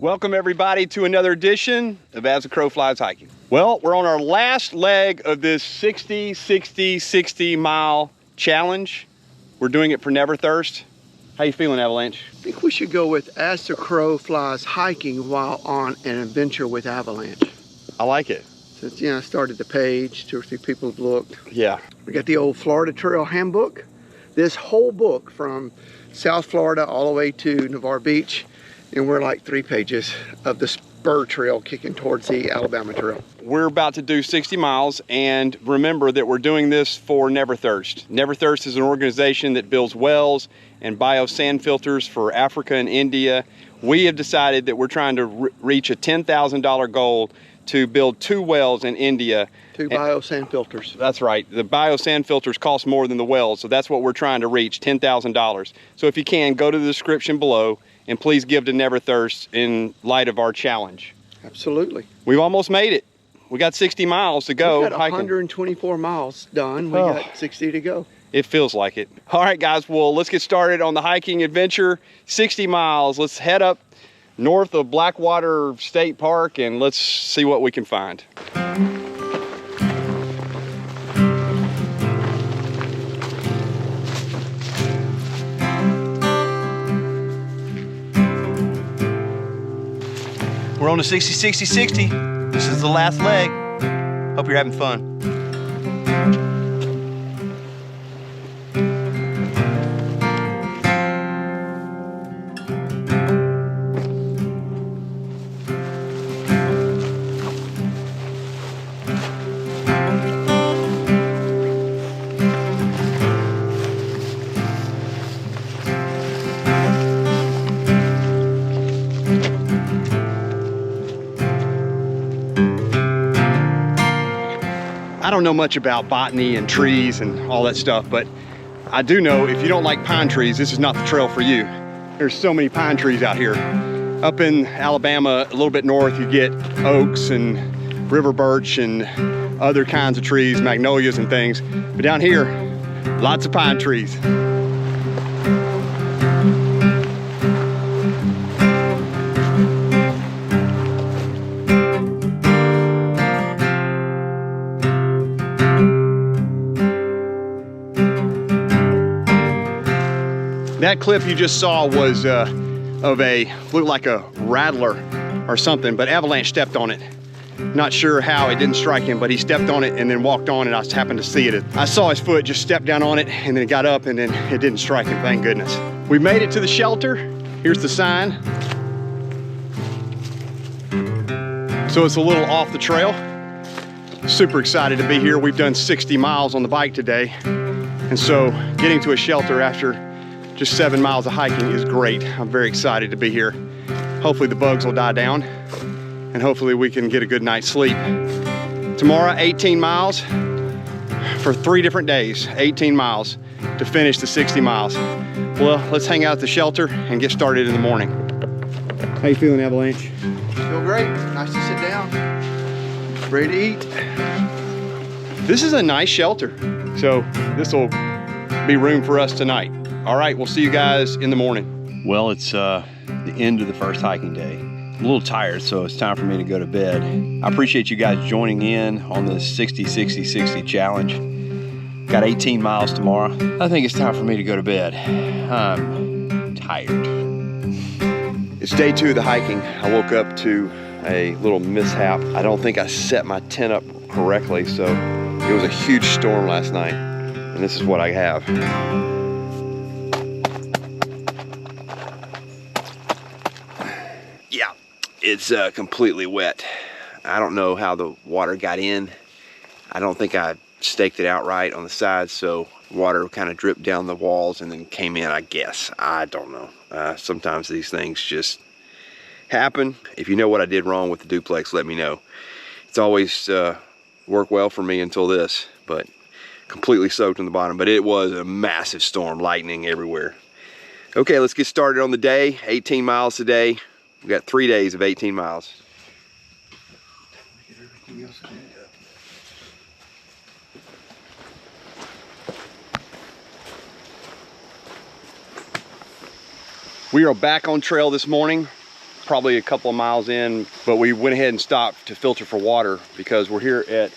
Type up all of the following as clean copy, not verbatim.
Welcome everybody to another edition of As the Crow Flies Hiking. Well, we're on our last leg of this 60 mile challenge. We're doing it for Neverthirst. How you feeling, Avalanche? I think we should go with As the Crow Flies Hiking while on an adventure with Avalanche. I like it. Since, I started the page, 2 or 3 people have looked. Yeah. We got the old Florida Trail Handbook. This whole book from South Florida all the way to Navarre Beach. And we're like 3 pages of the spur trail kicking towards the Alabama Trail. We're about to do 60 miles, and remember that we're doing this for Neverthirst. Neverthirst is an organization that builds wells and bio sand filters for Africa and India. We have decided that we're trying to reach a $10,000 goal to build 2 wells in India. 2 bio sand filters. That's right. The bio sand filters cost more than the wells, so that's what we're trying to reach, $10,000. So if you can, go to the description below and please give to Neverthirst in light of our challenge. Absolutely. We've almost made it. We got 60 miles to go. We've got 124 miles done. We got 60 to go. It feels like it. All right, guys, well, let's get started on the hiking adventure. 60 miles. Let's head up north of Blackwater State Park and let's see what we can find. We're on the 60. This is the last leg. Hope you're having fun. I don't know much about botany and trees and all that stuff, but I do know if you don't like pine trees, this is not the trail for you. There's so many pine trees out here. Up in Alabama, a little bit north, you get oaks and river birch and other kinds of trees, magnolias and things. But down here, lots of pine trees. That clip you just saw was looked like a rattler or something, but Avalanche stepped on it. Not sure how, it didn't strike him, but he stepped on it and then walked on and I just happened to see it. I saw his foot just step down on it and then it got up and then it didn't strike him, thank goodness. We made it to the shelter. Here's the sign. So it's a little off the trail. Super excited to be here. We've done 60 miles on the bike today. And so getting to a shelter after just 7 miles of hiking is great. I'm very excited to be here. Hopefully the bugs will die down and hopefully we can get a good night's sleep. Tomorrow, 18 miles for 3 different days, 18 miles to finish the 60 miles. Well, let's hang out at the shelter and get started in the morning. How you feeling, Avalanche? Feel great. Nice to sit down. Ready to eat. This is a nice shelter. So this will be room for us tonight. All right, we'll see you guys in the morning. Well, it's the end of the first hiking day. I'm a little tired, so it's time for me to go to bed. I appreciate you guys joining in on this 60 challenge. Got 18 miles tomorrow. I think it's time for me to go to bed. I'm tired. It's day 2 of the hiking. I woke up to a little mishap. I don't think I set my tent up correctly, so it was a huge storm last night, and this is what I have. Yeah, it's completely wet. I don't know how the water got in. I don't think I staked it out right on the sides, so water kind of dripped down the walls and then came in, I guess. I don't know. Sometimes these things just happen. If you know what I did wrong with the duplex, let me know. It's always worked well for me until this, but completely soaked on the bottom. But it was a massive storm, lightning everywhere. Okay, let's get started on the day. 18 miles today. We got 3 days of 18 miles. Get everything else cleaned up. We are back on trail this morning. probably a couple of miles in, but we went ahead and stopped to filter for water because we're here at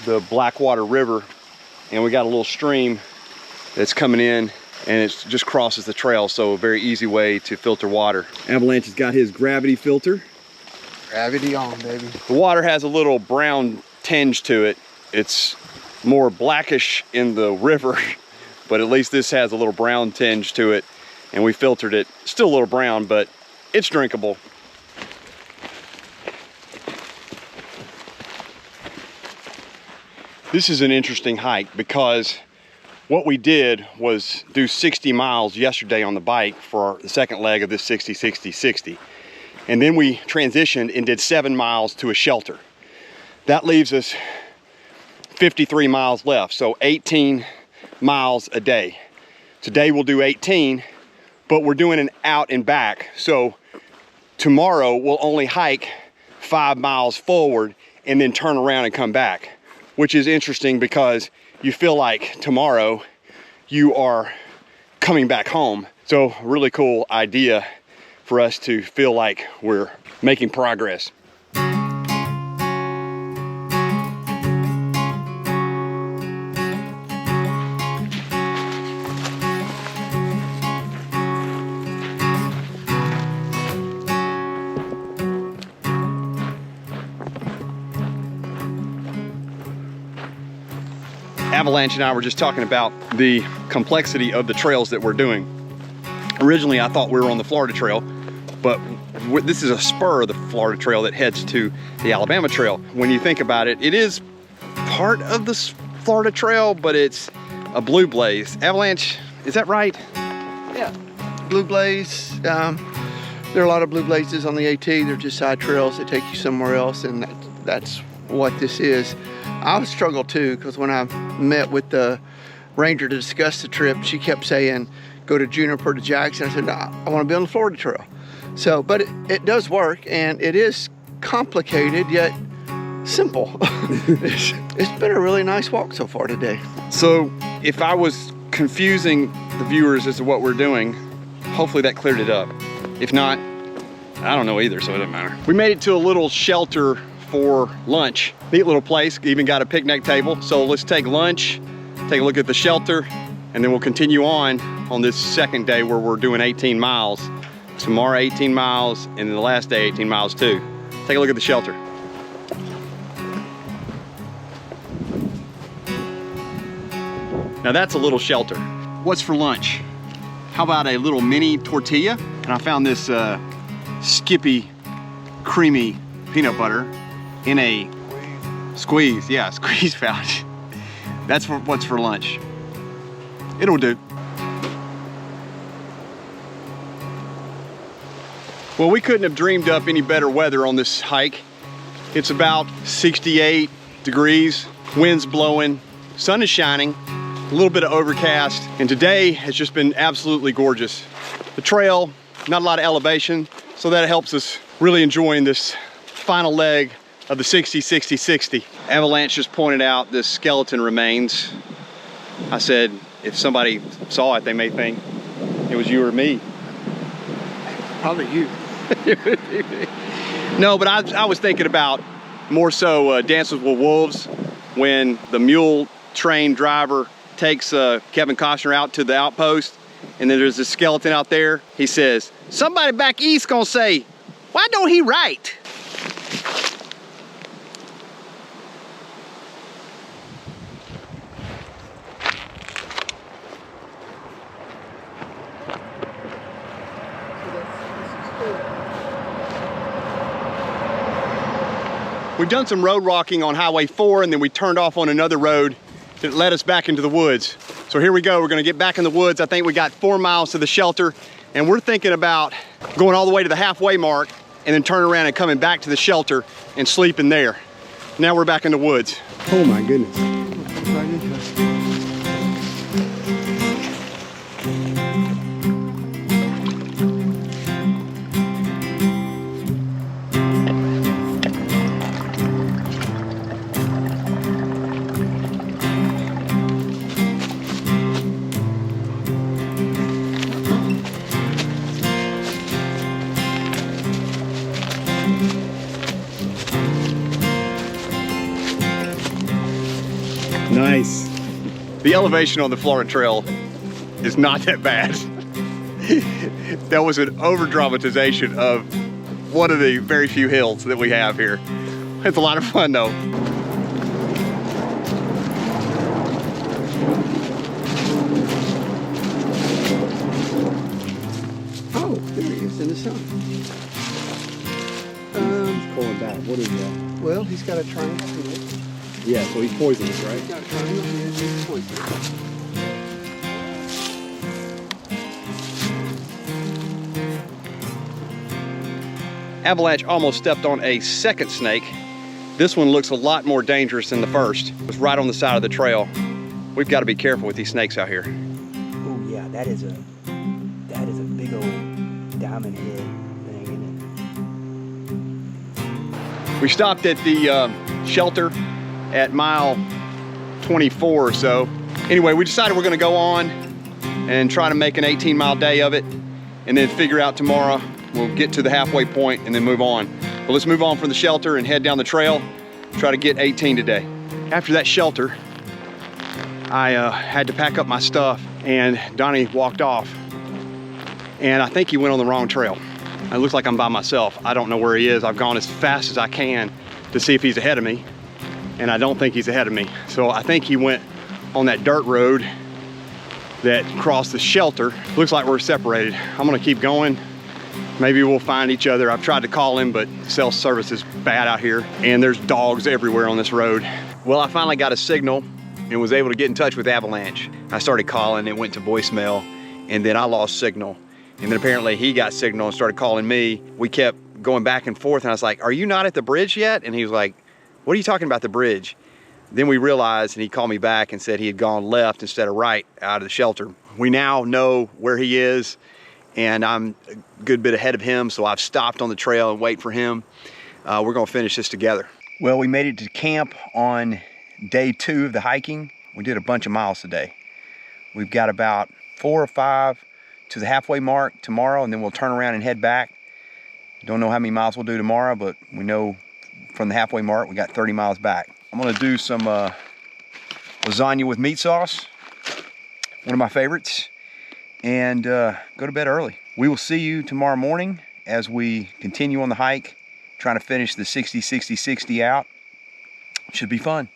the Blackwater River and we got a little stream that's coming in and it just crosses the trail, so a very easy way to filter water. Avalanche has got his gravity filter. Gravity on, baby. The water has a little brown tinge to it. It's more blackish in the river, but at least this has a little brown tinge to it, and we filtered it. Still a little brown, but it's drinkable. This is an interesting hike because what we did was do 60 miles yesterday on the bike for the second leg of this 60-60-60. And then we transitioned and did 7 miles to a shelter. That leaves us 53 miles left, so 18 miles a day. Today we'll do 18, but we're doing an out and back. So tomorrow we'll only hike 5 miles forward and then turn around and come back, which is interesting because you feel like tomorrow you are coming back home. So really cool idea for us to feel like we're making progress. Avalanche and I were just talking about the complexity of the trails that we're doing. Originally, I thought we were on the Florida Trail, but this is a spur of the Florida Trail that heads to the Alabama Trail. When you think about it, it is part of the Florida Trail, but it's a blue blaze. Avalanche, is that right? Yeah, blue blaze. There are a lot of blue blazes on the AT. They're just side trails that take you somewhere else, and that's what this is. I struggled too, because when I met with the ranger to discuss the trip, she kept saying, go to Juniper to Jackson. I said, no, I want to be on the Florida Trail. So, but it does work, and it is complicated, yet simple. It's been a really nice walk so far today. So if I was confusing the viewers as to what we're doing, hopefully that cleared it up. If not, I don't know either, so it doesn't matter. We made it to a little shelter for lunch. Neat little place, even got a picnic table. So let's take lunch, take a look at the shelter, and then we'll continue on this second day where we're doing 18 miles. Tomorrow 18 miles, and then the last day 18 miles too. Take a look at the shelter. Now that's a little shelter. What's for lunch? How about a little mini tortilla? And I found this Skippy creamy peanut butter in a squeeze pouch. That's what's for lunch. It'll do. Well, we couldn't have dreamed up any better weather on this hike. It's about 68 degrees, wind's blowing, sun is shining, a little bit of overcast, and today has just been absolutely gorgeous. The trail, not a lot of elevation, so that helps us really enjoying this final leg of the 60-60-60. Avalanche just pointed out this skeleton remains. I said, if somebody saw it, they may think it was you or me. Probably you. No, but I was thinking about more so Dances with Wolves, when the mule train driver takes Kevin Costner out to the outpost, and then there's a skeleton out there. He says, somebody back east gonna say, why don't he write? We've done some road walking on Highway 4, and then we turned off on another road that led us back into the woods. So here we go, we're gonna get back in the woods. I think we got 4 miles to the shelter, and we're thinking about going all the way to the halfway mark and then turning around and coming back to the shelter and sleeping there. Now we're back in the woods. Oh my goodness. Right into us. Nice. The elevation on the Florida Trail is not that bad. That was an over dramatization of one of the very few hills that we have here. It's a lot of fun though. Oh, there he is in the sun. Pulling back. What is that? Well, he's got a triangle here. Yeah, so he's poisonous, right? He's got a triangle here and he's poisonous. Avalanche almost stepped on a second snake. This one looks a lot more dangerous than the first. It was right on the side of the trail. We've got to be careful with these snakes out here. Oh yeah, that is a big old diamond head thing, isn't it? We stopped at the shelter at mile 24 or so. Anyway, we decided we're gonna go on and try to make an 18-mile day of it, and then figure out tomorrow. We'll get to the halfway point and then move on. But let's move on from the shelter and head down the trail, try to get 18 today. After that shelter, I had to pack up my stuff, and Donnie walked off. And I think he went on the wrong trail. It looks like I'm by myself. I don't know where he is. I've gone as fast as I can to see if he's ahead of me, and I don't think he's ahead of me. So I think he went on that dirt road that crossed the shelter. Looks like we're separated. I'm gonna keep going. Maybe we'll find each other. I've tried to call him, but cell service is bad out here, and there's dogs everywhere on this road. Well, I finally got a signal and was able to get in touch with Avalanche. I started calling, it went to voicemail, and then I lost signal. And then apparently he got signal and started calling me. We kept going back and forth, and I was like, are you not at the bridge yet? And he was like, what are you talking about, the bridge? Then we realized, and he called me back and said he had gone left instead of right out of the shelter. We now know where he is, and I'm a good bit ahead of him, so I've stopped on the trail and wait for him. We're gonna finish this together. Well, we made it to camp on day 2 of the hiking. We did a bunch of miles today. We've got about 4 or 5 to the halfway mark tomorrow, and then we'll turn around and head back. Don't know how many miles we'll do tomorrow, but we know from the halfway mark we got 30 miles back. I'm gonna do some lasagna with meat sauce, one of my favorites, and go to bed early. We will see you tomorrow morning as we continue on the hike, trying to finish the 60-60-60 out. Should be fun.